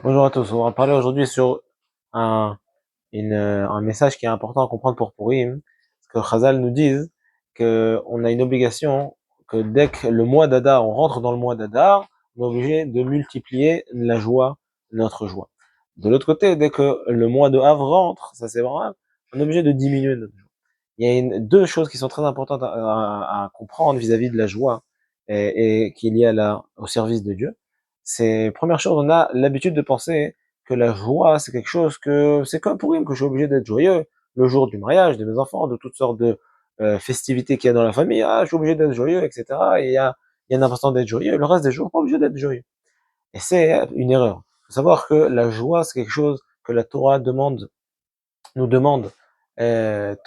Bonjour à tous, on va parler aujourd'hui sur un, un message qui est important à comprendre pour Purim, parce que Chazal nous disent qu'on a une obligation, que dès que le mois d'Adar, on rentre dans le mois d'Adar, on est obligé de multiplier la joie, notre joie. De l'autre côté, dès que le mois de Av rentre, ça c'est vrai, on est obligé de diminuer notre joie. Il y a deux choses qui sont très importantes à comprendre vis-à-vis de la joie et qui est liée au service de Dieu. C'est première chose, on a l'habitude de penser que la joie, c'est quelque chose que c'est comme pour une que je suis obligé d'être joyeux le jour du mariage de mes enfants, de toutes sortes de festivités qu'il y a dans la famille. Ah, je suis obligé d'être joyeux, etc. Et il y a une importance d'être joyeux. Le reste des jours, pas obligé d'être joyeux. Et c'est une erreur. Il faut savoir que la joie, c'est quelque chose que la Torah nous demande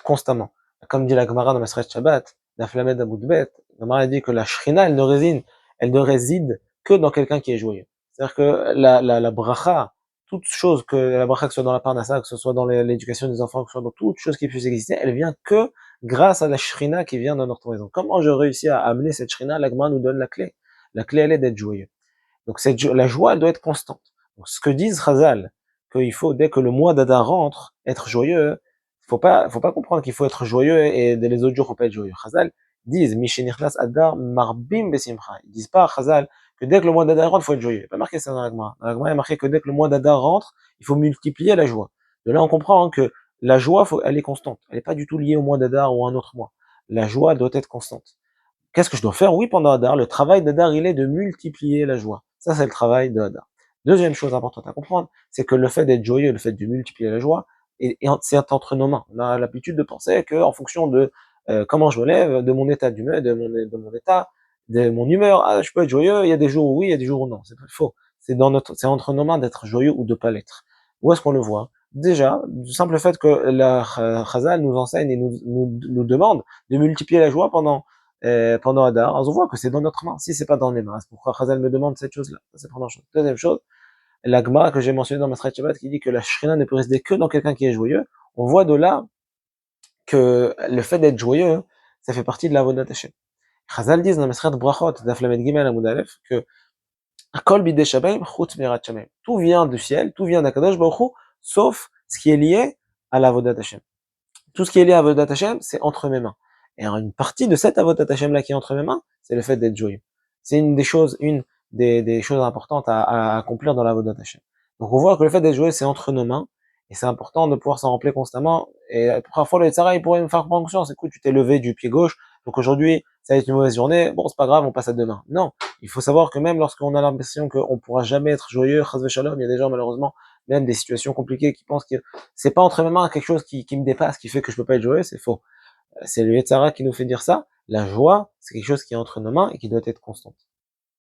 constamment. Comme dit la Gemara dans Maseret Shabbat, la Flamed Amoudbet, la Gemara dit que la Shrina, elle ne réside que dans quelqu'un qui est joyeux. C'est-à-dire que la bracha, toute chose que la bracha, que ce soit dans la parnassa, que ce soit dans l'éducation des enfants, que ce soit dans toute chose qui puisse exister, elle vient que grâce à la Shrina qui vient dans notre maison. Comment je réussis à amener cette Shrina? La Gemara nous donne la clé. La clé, elle est d'être joyeux. Donc la joie, elle doit être constante. Donc, ce que disent Chazal, qu'il faut, dès que le mois d'Adar rentre, être joyeux, faut pas comprendre qu'il faut être joyeux et les autres jours, faut pas être joyeux. Chazal disent, Mishenichnas Adar marbim besimcha. Ils disent pas, Chazal, que dès que le mois d'Adar rentre, il faut être joyeux. Il n'y a pas marqué ça dans la Gemara. Dans la Gemara, il y a marqué que dès que le mois d'Adar rentre, il faut multiplier la joie. De là, on comprend que la joie, elle est constante. Elle n'est pas du tout liée au mois d'Adar ou à un autre mois. La joie doit être constante. Qu'est-ce que je dois faire? Oui, pendant Hadar, le travail d'Hadar, il est de multiplier la joie. Ça, c'est le travail de Hadar. Deuxième chose importante à comprendre, c'est que le fait d'être joyeux, le fait de multiplier la joie, c'est entre nos mains. On a l'habitude de penser qu'en fonction de comment je me lève, de mon état d'humeur, de mon humeur, ah, je peux être joyeux. Il y a des jours où oui, il y a des jours où non. C'est faux. C'est entre nos mains d'être joyeux ou de pas l'être. Où est-ce qu'on le voit? Déjà, du simple fait que la Chazal nous enseigne et nous demande de multiplier la joie pendant Hadar, on voit que c'est dans notre main. Si c'est pas dans les mains, c'est pourquoi Chazal me demande cette chose-là. Ça, c'est la première chose. Deuxième chose, la Gemara que j'ai mentionnée dans Maseret Shabbat qui dit que la Shrina ne peut résider que dans quelqu'un qui est joyeux. On voit de là que le fait d'être joyeux, ça fait partie de la Avodat Hashem. Chazal dit dans Maseret Brachot, Daf Lamed Gimel Amud Aleph, que Kol bidei shamayim chutz mirat shamayim. Tout vient du ciel, tout vient d'Akadosh Baruch Hu, sauf ce qui est lié à la Avodat Hashem. Tout ce qui est lié à Avodat Hashem, c'est entre mes mains. Et alors, une partie de cette Avodat Hashem là qui est entre mes mains, c'est le fait d'être joyeux. C'est une des choses importantes à accomplir dans l'Avodat Hashem. Donc on voit que le fait d'être joyeux, c'est entre nos mains, et c'est important de pouvoir s'en rappeler constamment. Et parfois le Tzara, il pourrait me faire prendre conscience, écoute, tu t'es levé du pied gauche, donc aujourd'hui, ça va être une mauvaise journée, bon, c'est pas grave, on passe à demain. Non, il faut savoir que même lorsqu'on a l'impression qu'on pourra jamais être joyeux, chas v'shalom, il y a des gens malheureusement, même des situations compliquées, qui pensent que c'est pas entre mes mains quelque chose qui me dépasse, qui fait que je peux pas être joyeux, c'est faux. C'est le Yetzara qui nous fait dire ça. La joie, c'est quelque chose qui est entre nos mains et qui doit être constante.